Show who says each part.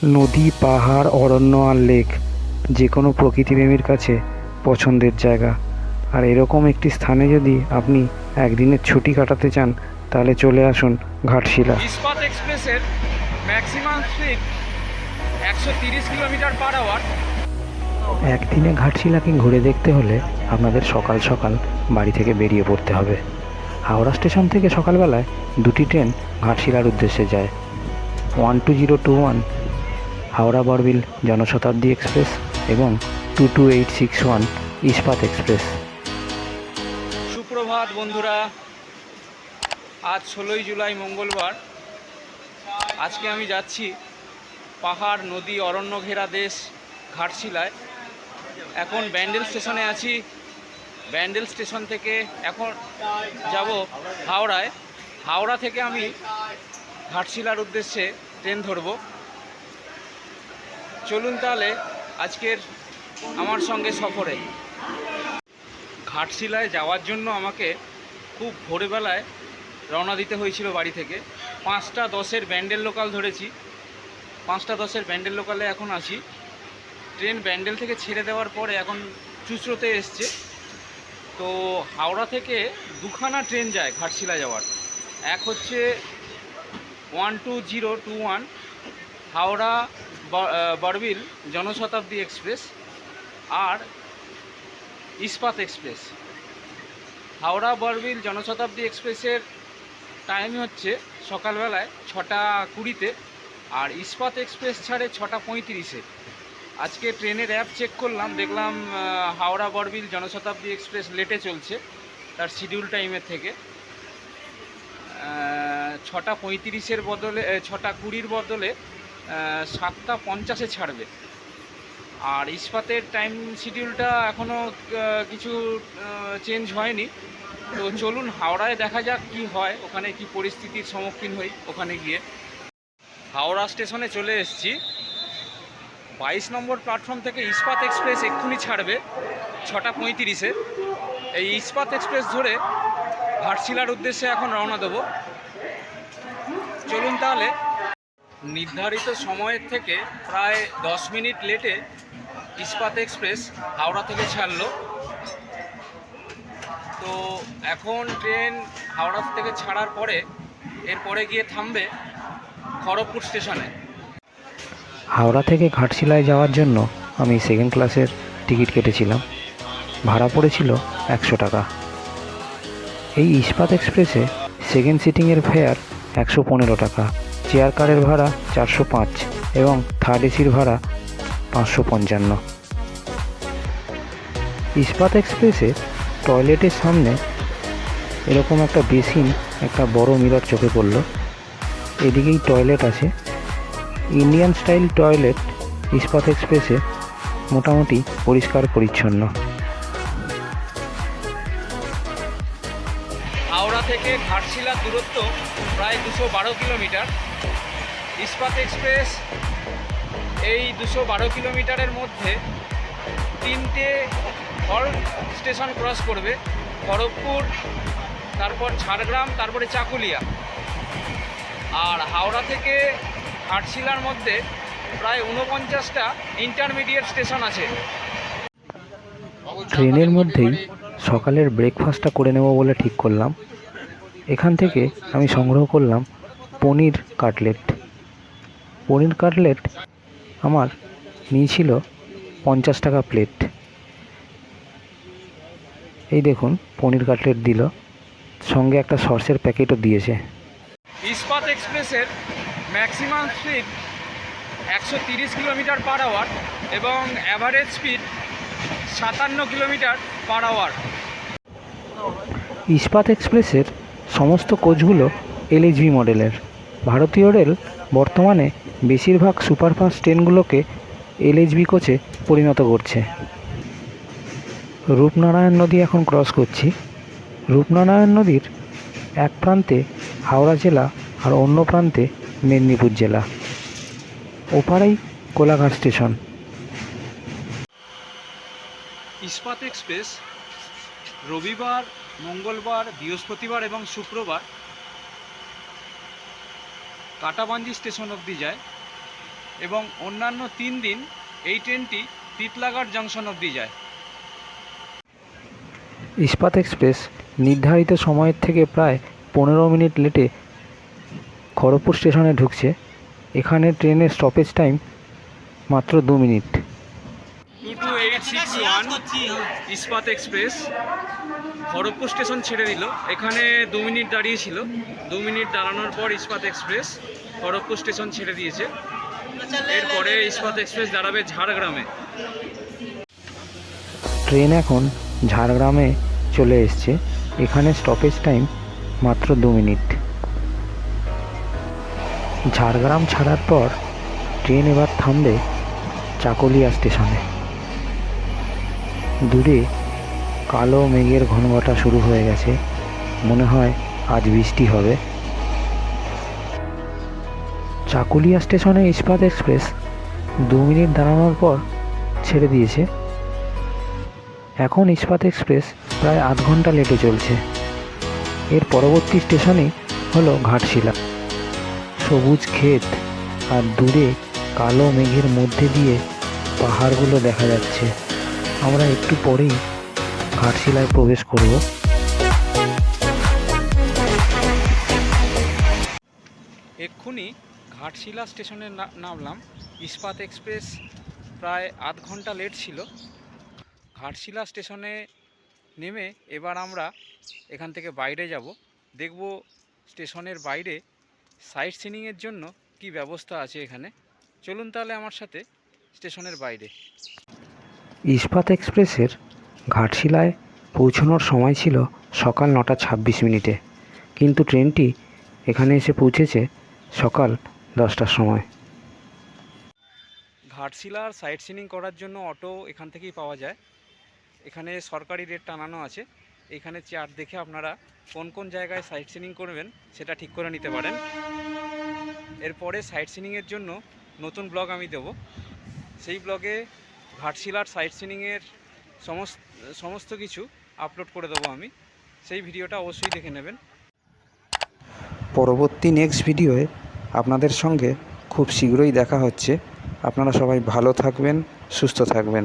Speaker 1: নদী, পাহাড়, অরণ্য আর লেক যে কোনো প্রকৃতিপ্রেমীর কাছে পছন্দের জায়গা। আর এরকম একটি স্থানে যদি আপনি একদিনের ছুটি কাটাতে চান তাহলে চলে আসুন ঘাটশিলা।
Speaker 2: ইস্পাত এক্সপ্রেসের maximum speed 130 kilometre per hour.
Speaker 1: একদিনে ঘাটশিলাকে ঘুরে দেখতে হলে আপনাদের সকাল সকাল বাড়ি থেকে বেরিয়ে পড়তে হবে। হাওড়া স্টেশন থেকে সকালবেলায় দুটি ট্রেন ঘাটশিলার উদ্দেশ্যে যায়। 12021 হাওড়া বরবিল জনশতাব্দী এক্সপ্রেস এবং 22861 ইস্পাত এক্সপ্রেস।
Speaker 2: সুপ্রভাত বন্ধুরা, আজ 16ই জুলাই মঙ্গলবার। আজকে আমি যাচ্ছি পাহাড়, নদী, অরণ্য ঘেরা দেশ ঘাটশিলায়। এখন ব্যান্ডেল স্টেশনে আছি। ব্যান্ডেল স্টেশন থেকে এখন যাব হাওড়ায়। হাওড়া থেকে আমি ঘাটশিলার উদ্দেশ্যে ট্রেন ধরব। চলুন তাহলে আজকের আমার সঙ্গে সফরে। ঘাটশিলায় যাওয়ার জন্য আমাকে খুব ভোরবেলায় রওনা দিতে হয়েছিল বাড়ি থেকে। 5টা 10-এর ব্যান্ডেল লোকাল ধরেছি। 5টা 10-এর ব্যান্ডেল লোকালে এখন আছি। ট্রেন ব্যান্ডেল থেকে ছেড়ে দেওয়ার পরে এখন চুঁচড়োতে এসছে। তো হাওড়া থেকে দুখানা ট্রেন যায় ঘাটশিলা যাওয়ার। এক হচ্ছে 12021 হাওড়া বরবিল জনশতাব্দী এক্সপ্রেস, আর ইস্পাত এক্সপ্রেস। হাওড়া বরবিল জনশতাব্দী এক্সপ্রেসের টাইম হচ্ছে সকালবেলায় 6টা 20-তে, আর ইস্পাত এক্সপ্রেস ছাড়ে 6টা 35-এ। আজকে ট্রেনের অ্যাপ চেক করলাম, দেখলাম হাওড়া বরবিল জনশতাব্দী এক্সপ্রেস লেটে চলছে তার শিডিউল টাইমের থেকে। 6টা 35-এর বদলে 6টা 20-এর বদলে 7টা 50-এ ছাড়বে। আর ইস্পাতের টাইম শিডিউলটা এখনও কিছু চেঞ্জ হয়নি। তো চলুন হাওড়ায় দেখা যাক কি হয়, ওখানে কি পরিস্থিতির সম্মুখীন হই ওখানে গিয়ে। হাওড়া স্টেশনে চলে এসেছি। 22 নম্বর প্ল্যাটফর্ম থেকে ইস্পাত এক্সপ্রেস এক্ষুনি ছাড়বে 6টা 35-এ। এই ইস্পাত এক্সপ্রেস ধরে ঘাটশিলার উদ্দেশ্যে এখন রওনা দেবো। চলুন তাহলে। নির্ধারিত সময়ের থেকে প্রায় 10 মিনিট লেটে ইস্পাত এক্সপ্রেস হাওড়া থেকে ছাড়লো। তো এখন ট্রেন হাওড়া থেকে ছাড়ার পরে এরপরে গিয়ে থামবে খড়গপুর স্টেশনে।
Speaker 1: হাওড়া থেকে ঘাটশিলায় যাওয়ার জন্য আমি সেকেন্ড ক্লাসের টিকিট কেটেছিলাম। ভাড়া পড়েছিল 100 টাকা। এই ইস্পাত এক্সপ্রেসে সেকেন্ড সিটিংয়ের ফেয়ার 115 টাকা, চেয়ার কারের ভাড়া 405 এবং থার্ড এসির ভাড়া 555। ইস্পাত এক্সপ্রেসে টয়লেটের সামনে এরকম একটা বেসিন, একটা বড় মিরর চোখে পড়ল। এদিকেই টয়লেট আছে। ইন্ডিয়ান স্টাইল টয়লেট ইস্পাত এক্সপ্রেসে মোটামুটি পরিষ্কার পরিচ্ছন্ন।
Speaker 2: হাওড়া থেকে ঘাটশিলার দূরত্ব প্রায় 212 কিলোমিটার। ইস্পাত এক্সপ্রেস এই 212 কিলোমিটারের মধ্যে 3টে হল্ট স্টেশন ক্রস করবে: খড়গপুর, তারপর ঝাড়গ্রাম, তারপরে চাকুলিয়া। আর হাওড়া থেকে ঘাটশিলার মধ্যে প্রায় 49টা ইন্টারমিডিয়েট স্টেশন আছে।
Speaker 1: ট্রেনের মধ্যেই সকালের ব্রেকফাস্টটা করে নেব বলে ঠিক করলাম। এখান থেকে আমি সংগ্রহ করলাম পনির কাটলেট। পনির কাটলেট আমার নিয়েছিল 50 টাকা প্লেট। এই দেখুন পনির কাটলেট দিল, সঙ্গে একটা সসের প্যাকেটও দিয়েছে।
Speaker 2: ইস্পাত এক্সপ্রেসের maximum speed 130 kilometre per hour এবং average speed 57 kilometre per hour.
Speaker 1: Ispat এক্সপ্রেসের সমস্ত কোচগুলো LHB মডেলের। ভারতীয় রেল বর্তমানে বেশিরভাগ সুপারফাস্ট ট্রেনগুলোকে LHB কোচে পরিণত করছে। রূপনারায়ণ নদী এখন ক্রস করছি। রূপনারায়ণ নদীর এক প্রান্তে হাওড়া জেলা আর অন্য প্রান্তে মেদিনীপুর জেলা। ওপারেই কোলাঘাট স্টেশন।
Speaker 2: ইস্পাত এক্সপ্রেস রবিবার, মঙ্গলবার, বৃহস্পতিবার এবং শুক্রবার কাটাবাঞ্জি স্টেশন অবধি যায় এবং অন্যান্য 3 দিন এই ট্রেনটি তিতলাঘাট জংশন অবধি যায়।
Speaker 1: ইস্পাত এক্সপ্রেস নির্ধারিত সময়ের থেকে প্রায় 15 মিনিট লেটে খড়গপুর স্টেশনে ঢুকছে। এখানে ট্রেনের স্টপেজ টাইম মাত্র 2 মিনিট।
Speaker 2: 22861 ইস্পাত এক্সপ্রেস খড়গপুর স্টেশন ছেড়ে দিল। এখানে 2 মিনিট দাঁড়িয়েছিল। 2 মিনিট দাঁড়ানোর পর ইস্পাত এক্সপ্রেস খড়গপুর স্টেশন ছেড়ে দিয়েছে। এরপরে ইস্পাত এক্সপ্রেস দাঁড়াবে ঝাড়গ্রামে।
Speaker 1: ট্রেন এখন ঝাড়গ্রামে চলে এসছে। এখানে স্টপেজ টাইম মাত্র 2 মিনিট। ঝাড়গ্রাম ছাড়ার পর ট্রেন এবার থামবে চাকুলিয়া স্টেশনে। দূরে কালো মেঘের ঘনঘটা শুরু হয়ে গেছে, মনে হয় আজ বৃষ্টি হবে। চাকুলিয়া স্টেশনে ইস্পাত এক্সপ্রেস 2 মিনিট দাঁড়ানোর পর ছেড়ে দিয়েছে। এখন ইস্পাত এক্সপ্রেস প্রায় আধ ঘন্টা লেটে চলছে। এর পরবর্তী স্টেশনই হলো ঘাটশিলা। সবুজ ক্ষেত আর দূরে কালো মেঘের মধ্যে দিয়ে পাহাড়গুলো দেখা যাচ্ছে। আমরা একটু পরেই ঘাটশিলায় প্রবেশ করব।
Speaker 2: এক্ষুনি ঘাটশিলা স্টেশনে নামলাম। ইস্পাত এক্সপ্রেস প্রায় আধ ঘন্টা লেট ছিল। ঘাটশিলা স্টেশনে নেমে এবার আমরা এখান থেকে বাইরে যাব, দেখব স্টেশনের বাইরে সাইট সিনিংয়ের জন্য কি ব্যবস্থা আছে এখানে। চলুন তাহলে আমার সাথে স্টেশনের বাইরে।
Speaker 1: ইস্পাত এক্সপ্রেসের ঘাটশিলায় পৌঁছানোর সময় ছিল সকাল 9:26 মিনিটে, কিন্তু ট্রেনটি এখানে এসে পৌঁছেছে সকাল 10টার সময়।
Speaker 2: ঘাটশিলার সাইট সিনিং করার জন্য অটো এখান থেকেই পাওয়া যায়। এখানে সরকারি রেট টানানো আছে। এখানে চার্ট দেখে আপনারা কোন কোন জায়গায় সাইট সিনিং করবেন সেটা ঠিক করে নিতে পারেন। এরপরে সাইট সিনিংয়ের জন্য নতুন ব্লগ আমি দেব। সেই ব্লগে ঘাটশিলার সাইট সিনিংয়ের সমস্ত কিছু আপলোড করে দেবো আমি। সেই ভিডিওটা অবশ্যই দেখে নেবেন।
Speaker 1: পরবর্তী নেক্সট ভিডিওয়ে আপনাদের সঙ্গে খুব শীঘ্রই দেখা হচ্ছে। আপনারা সবাই ভালো থাকবেন, সুস্থ থাকবেন।